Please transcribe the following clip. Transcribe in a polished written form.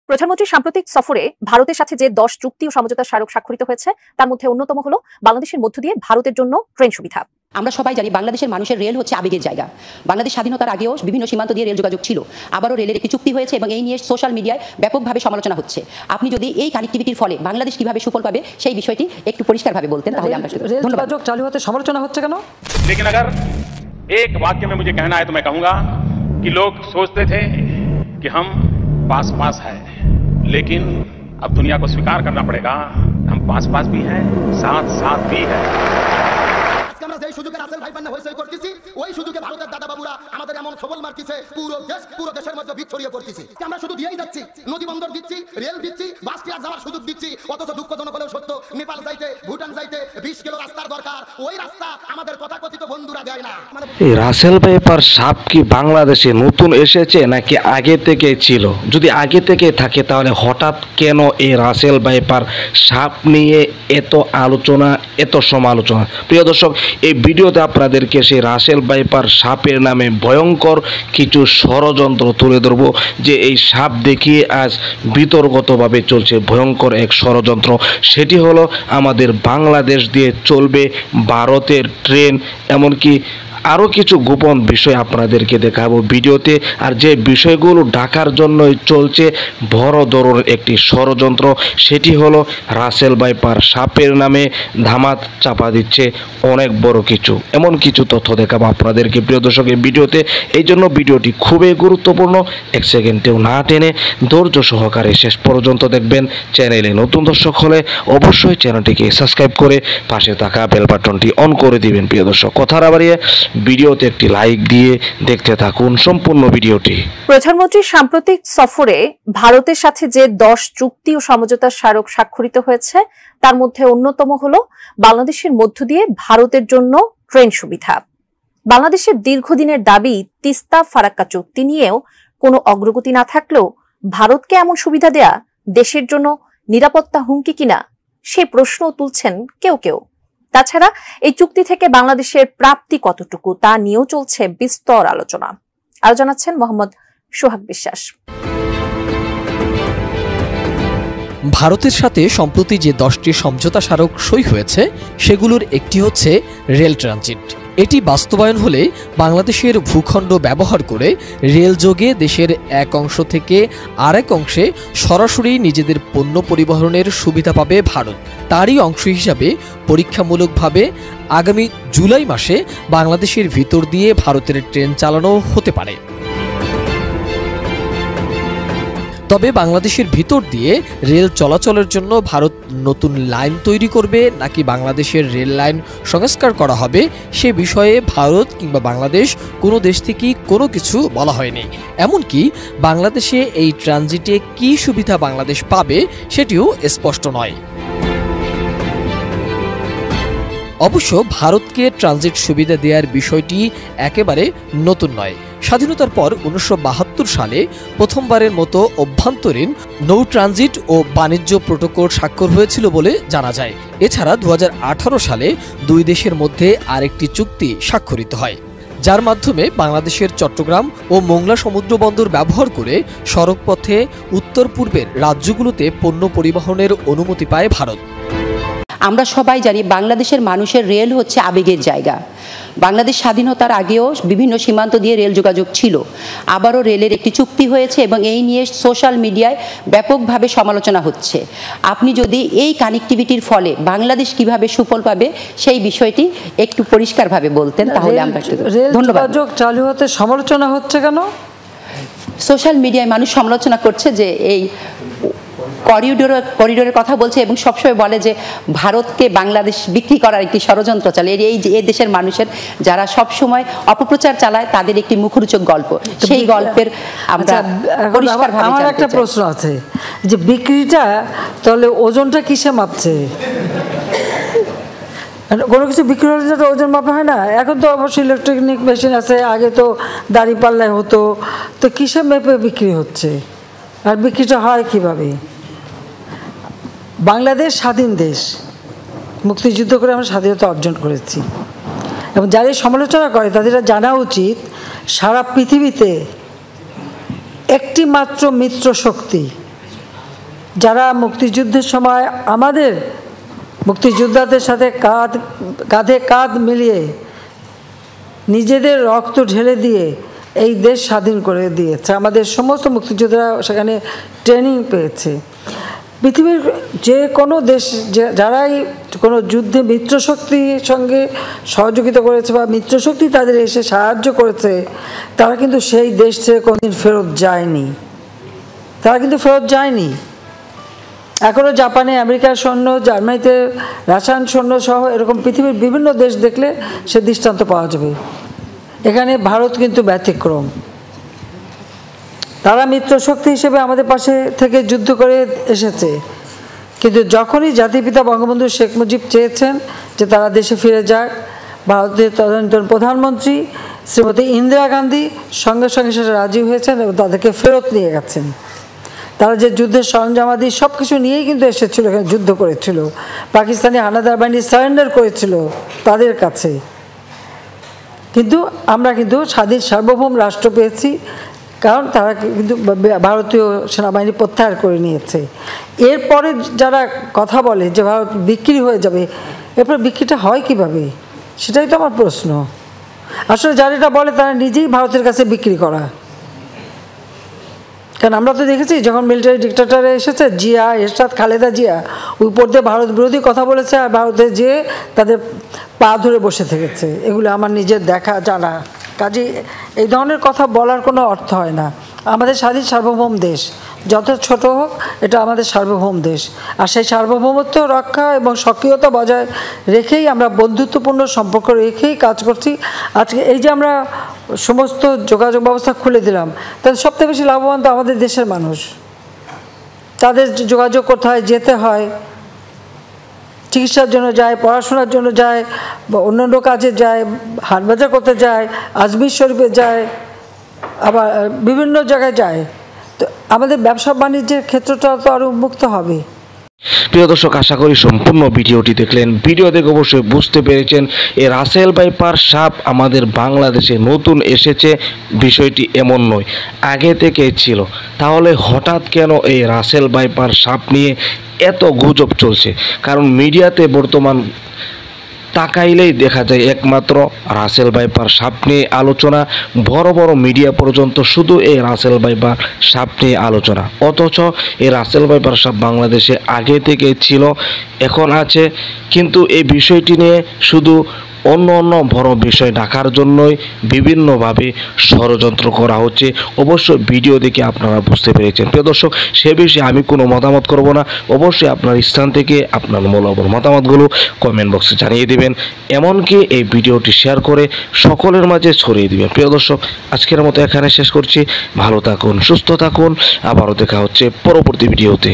প্রধানমন্ত্রী সাম্প্রতিক সফরে ভারতের সাথে যে 10 চুক্তি ও সমঝোতা স্মারক স্বাক্ষরিত হয়েছে তার মধ্যে অন্যতম হলো বাংলাদেশের মধ্য দিয়ে ভারতের জন্য ট্রেন সুবিধা। আমরা সবাই জানি বাংলাদেশের মানুষের রেল হচ্ছে আবেগের জায়গা। বাংলাদেশ স্বাধীনতার আগেও বিভিন্ন সীমান্ত দিয়ে রেল যোগাযোগ ছিল, আবারও রেলের একটি চুক্তি হয়েছে এবং এই নিয়ে সোশ্যাল মিডিয়ায় ব্যাপকভাবে সমালোচনা হচ্ছে। আপনি যদি এই কানেক্টিভিটির ফলে বাংলাদেশ কিভাবে সুফল পাবে সেই বিষয়টি একটু পরিষ্কারভাবে বলতেন তাহলে আমরা রেল যোগাযোগ চালু হতে সমালোচনা হচ্ছে কেন? लेकिन अगर एक वाक्य में मुझे कहना है तो मैं कहूंगा कि लोग सोचते थे कि हम पास पास है, लेकिन अब दुनिया को स्वीकार करना पड़ेगा हम पास पास भी हैं, साथ साथ भी है। আমরা যেই সুযোগে রাসেল ভাই পান্না হইচই করতেছি ওই সুযোগে ভারতের দাদা বাবুরা আমাদের এমন সবল মারতেছে পুরো দেশের মধ্যে বিষ ছড়িয়ে পড়তেছে। আমরা শুধু দিয়েই যাচ্ছি, নদী বন্দর দিচ্ছি, রেল দিচ্ছি, বাস ট্রাক যাওয়ার সুযোগ দিচ্ছি, অথচ দুঃখজনক হলেও সত্য নেপাল যাইতে ভুটান যাইতে 20 কিলো রাস্তার দরকার, ওই রাস্তা আমাদের তথাকথিত বন্ধুরা দেয় না। এই রাসেল ভাইপার সাপ কি বাংলাদেশে নতুন এসেছে নাকি আগে থেকে ছিল? যদি আগে থেকে থাকে তাহলে হঠাৎ কেন এই রাসেল ভাইপার সাপ নিয়ে এত আলোচনা, এত সমালোচনা? প্রিয় দর্শক, এই ভিডিওতে আপনাদেরকে সেই রাসেল ভাইপার সাপের নামে ভয়ঙ্কর কিছু ষড়যন্ত্র তুলে ধরব, যে এই সাপ দেখিয়ে আজ বিতর্কতভাবে চলছে ভয়ঙ্কর এক ষড়যন্ত্র। সেটি হলো আমাদের বাংলাদেশ দিয়ে চলবে ভারতের ট্রেন, এমনকি আরও কিছু গোপন বিষয় আপনাদেরকে দেখাবো ভিডিওতে। আর যে বিষয়গুলো ঢাকার জন্যই চলছে বড় ধরনের একটি ষড়যন্ত্র, সেটি হলো রাসেল ভাইপার সাপের নামে ধামাত চাপা দিচ্ছে অনেক বড় কিছু, এমন কিছু তথ্য দেখাবো আপনাদেরকে প্রিয় দর্শক এই ভিডিওতে। এই জন্য ভিডিওটি খুবই গুরুত্বপূর্ণ, এক সেকেন্ডেও না টেনে ধৈর্য সহকারে শেষ পর্যন্ত দেখবেন। চ্যানেলে নতুন দর্শক হলে অবশ্যই চ্যানেলটিকে সাবস্ক্রাইব করে পাশে থাকা বেল বাটনটি অন করে দিবেন। প্রিয় দর্শক, কথা না বাড়িয়ে ভিডিওতে একটি লাইক দিয়ে দেখতে থাকুন সম্পূর্ণ ভিডিওটি। প্রধানমন্ত্রীর সাম্প্রতিক সফরে ভারতের সাথে যে 10 চুক্তি ও সমঝোতা স্মারক স্বাক্ষরিত হয়েছে তার মধ্যে অন্যতম হলো বাংলাদেশের মধ্য দিয়ে ভারতের জন্য ট্রেন সুবিধা। বাংলাদেশের দীর্ঘদিনের দাবি তিস্তা ফারাক্কা চুক্তি নিয়েও কোনো অগ্রগতি না থাকলেও ভারতকে এমন সুবিধা দেয়া দেশের জন্য নিরাপত্তা হুমকি কিনা সে প্রশ্ন তুলছেন কেউ কেউ। তাছাড়া এই চুক্তি থেকে বাংলাদেশের প্রাপ্তি কতটুকু তা নিয়েও চলছে বিস্তর আলোচনা। আরো জানাচ্ছেন মোহাম্মদ সোহাগ বিশ্বাস। ভারতের সাথে সম্প্রতি যে 10টি সমঝোতা স্মারক সই হয়েছে সেগুলোর একটি হচ্ছে রেল ট্রানজিট। এটি বাস্তবায়ন হলে বাংলাদেশের ভূখণ্ড ব্যবহার করে রেল যোগে দেশের এক অংশ থেকে আরেক অংশে সরাসরি নিজেদের পণ্য পরিবহনের সুবিধা পাবে ভারত। তারই অংশ হিসাবে পরীক্ষামূলকভাবে আগামী জুলাই মাসে বাংলাদেশের ভিতর দিয়ে ভারতের ট্রেন চালানো হতে পারে। তবে বাংলাদেশের ভিতর দিয়ে রেল চলাচলের জন্য ভারত নতুন লাইন তৈরি করবে নাকি বাংলাদেশের রেল লাইন সংস্কার করা হবে সে বিষয়ে ভারত কিংবা বাংলাদেশ কোনো দেশ থেকেই কোনো কিছু বলা হয়নি। এমনকি বাংলাদেশে এই ট্রানজিটে কী সুবিধা বাংলাদেশ পাবে সেটিও স্পষ্ট নয়। অবশ্য ভারতকে ট্রানজিট সুবিধা দেওয়ার বিষয়টি একেবারে নতুন নয়। স্বাধীনতার পর 1972 সালে প্রথমবারের মতো অভ্যন্তরীণ নৌ ট্রানজিট ও বাণিজ্য প্রটোকল স্বাক্ষর হয়েছিল বলে জানা যায়। এছাড়া 2018 সালে দুই দেশের মধ্যে আরেকটি চুক্তি স্বাক্ষরিত হয়, যার মাধ্যমে বাংলাদেশের চট্টগ্রাম ও মোংলা সমুদ্র বন্দর ব্যবহার করে সড়কপথে উত্তর পূর্বের রাজ্যগুলোতে পণ্য পরিবহনের অনুমতি পায় ভারত। আমরা সবাই জানি বাংলাদেশের মানুষের রেল হচ্ছে আবেগের জায়গা। বাংলাদেশ স্বাধীনতার আগেও বিভিন্ন সীমান্ত দিয়ে রেল যোগাযোগ ছিল, আবারও রেলের একটি চুক্তি হয়েছে এবং এই নিয়ে সোশ্যাল মিডিয়ায় ব্যাপকভাবে সমালোচনা হচ্ছে। আপনি যদি এই কানেক্টিভিটির ফলে বাংলাদেশ কিভাবে সুফল পাবে সেই বিষয়টি একটু পরিষ্কারভাবে বলতেন তাহলে আমরা রেল যোগাযোগ চালু হতে সমালোচনা হচ্ছে কেন? সোশ্যাল মিডিয়ায় মানুষ সমালোচনা করছে যে এই করিডোরের কথা বলছে এবং সবসময় বলে যে ভারতকে বাংলাদেশ বিক্রি করার একটি ষড়যন্ত্র চলে। এই দেশের মানুষের যারা সবসময় অপপ্রচার চালায় তাদের একটি মুখরোচক গল্প, সেই গল্পের আমরা পরিষ্কারভাবে। আমার একটা প্রশ্ন আছে যে বিক্রিটা তাহলে ওজনটা কিসে মাপছে? কোনো কিছু বিক্রি হলে যেটা ওজন মাপা হয় না। এখন তো অবশ্যই ইলেকট্রনিক মেশিন আছে, আগে তো দাড়ি পাল্লায় হতো, তো কিসে মেপে বিক্রি হচ্ছে আর বিক্রিটা হয় কিভাবে? বাংলাদেশ স্বাধীন দেশ, মুক্তিযুদ্ধ করে আমরা স্বাধীনতা অর্জন করেছি এবং যারা সমালোচনা করে তাদের জানা উচিত সারা পৃথিবীতে একটি মাত্র মিত্র শক্তি যারা মুক্তিযুদ্ধের সময় আমাদের মুক্তিযোদ্ধাদের সাথে কাঁধে কাঁধ মিলিয়ে নিজেদের রক্ত ঢেলে দিয়ে এই দেশ স্বাধীন করে দিয়েছে, আমাদের সমস্ত মুক্তিযোদ্ধারা সেখানে ট্রেনিং পেয়েছে। পৃথিবীর যে কোনো দেশ যারাই কোনো যুদ্ধে মিত্রশক্তির সঙ্গে সহযোগিতা করেছে বা মিত্রশক্তি তাদের এসে সাহায্য করেছে, তারা কিন্তু সেই দেশ থেকে কোনোদিন ফেরত যায়নি, এখনও জাপানে আমেরিকার সৈন্য, জার্মানিতে রাশিয়ান সৈন্য সহ এরকম পৃথিবীর বিভিন্ন দেশ দেখলে সে দৃষ্টান্ত পাওয়া যাবে। এখানে ভারত কিন্তু ব্যতিক্রম। তারা মিত্রশক্তি হিসেবে আমাদের পাশে থেকে যুদ্ধ করে এসেছে, কিন্তু যখনই জাতিপিতা বঙ্গবন্ধু শেখ মুজিব চেয়েছেন যে তারা দেশে ফিরে যাক, ভারতের তদানীন্তন প্রধানমন্ত্রী শ্রীমতী ইন্দিরা গান্ধী সঙ্গে সঙ্গে সেটা রাজি হয়েছেন এবং তাদেরকে ফেরত নিয়ে গেছেন। তারা যে যুদ্ধের সরঞ্জামাদি সব কিছু নিয়েই কিন্তু এসেছিল, এখানে যুদ্ধ করেছিল। পাকিস্তানি হানাদার বাহিনী সারেন্ডার করেছিল তাদের কাছে, কিন্তু আমরা কিন্তু স্বাধীন সার্বভৌম রাষ্ট্র পেয়েছি, কারণ তারা কিন্তু ভারতীয় সেনাবাহিনী প্রত্যাহার করে নিয়েছে। এরপরে যারা কথা বলে যে ভারত বিক্রি হয়ে যাবে, এরপরে বিক্রিটা হয় কিভাবে, সেটাই তো আমার প্রশ্ন। আসলে যারা এটা বলে তারা নিজেই ভারতের কাছে বিক্রি করা। কারণ আমরা তো দেখেছি যখন মিলিটারি ডিক্টেটর এসেছে, জিয়া, এরশাদ, খালেদা জিয়া উপর দিয়ে ভারত বিরোধী কথা বলেছে আর ভারতে যেয়ে তাদের পা ধরে বসে থেকেছে। এগুলো আমার নিজের দেখা জানা, কাজে এই ধরনের কথা বলার কোনো অর্থ হয় না। আমাদের স্বাধীন সার্বভৌম দেশ, যত ছোট হোক এটা আমাদের সার্বভৌম দেশ, আর সেই সার্বভৌমত্ব রক্ষা এবং সক্রিয়তা বজায় রেখেই আমরা বন্ধুত্বপূর্ণ সম্পর্ক রেখেই কাজ করছি। আজকে এই যে আমরা সমস্ত যোগাযোগ ব্যবস্থা খুলে দিলাম, তাদের সবথেকে বেশি লাভবান তো আমাদের দেশের মানুষ। তাদের যোগাযোগ করতে হয়, যেতে হয়, চিকিৎসার জন্য যায়, পড়াশোনার জন্য যায়, বা অন্যান্য কাজে যায়, হাটবাজার করতে যায়, আজমির শরীফে যায়, আবার বিভিন্ন জায়গায় যায়। তো আমাদের ব্যবসা বাণিজ্যের ক্ষেত্রটা তো আরও উন্মুক্ত হবে। প্রিয় দর্শক, আশা করি সম্পূর্ণ ভিডিওটি দেখলেন। ভিডিও দেখে অবশ্যই বুঝতে পেরেছেন এই রাসেল ভাইপার সাপ আমাদের বাংলাদেশে নতুন এসেছে, বিষয়টি এমন নয়, আগে থেকে ছিল। তাহলে হঠাৎ কেন এই রাসেল ভাইপার সাপ নিয়ে এত গুজব চলছে? কারণ মিডিয়াতে বর্তমান তাকাইলেই দেখা যায় একমাত্র রাসেল ভাইপার সাপ নিয়ে আলোচনা, বড় বড় মিডিয়া পর্যন্ত শুধু এই রাসেল ভাইপার সাপ নিয়ে আলোচনা। অথচ এই রাসেল ভাইপার সাপ বাংলাদেশে আগে থেকে ছিল, এখন আছে, কিন্তু এই বিষয়টি নিয়ে শুধু অন্য অন্য বড় বিষয় ঢাকার জন্যই বিভিন্নভাবে ষড়যন্ত্র করা হচ্ছে। অবশ্যই ভিডিও দেখে আপনারা বুঝতে পেরেছেন। প্রিয় দর্শক, সে বিষয়ে আমি কোনো মতামত করব না। অবশ্যই আপনার স্থান থেকে আপনার মূল্যবান মতামতগুলো কমেন্ট বক্সে জানিয়ে দেবেন, এমনকি এই ভিডিওটি শেয়ার করে সকলের মাঝে ছড়িয়ে দিবেন। প্রিয় দর্শক, আজকের মতো এখানে শেষ করছি। ভালো থাকুন, সুস্থ থাকুন, আবারও দেখা হচ্ছে পরবর্তী ভিডিওতে।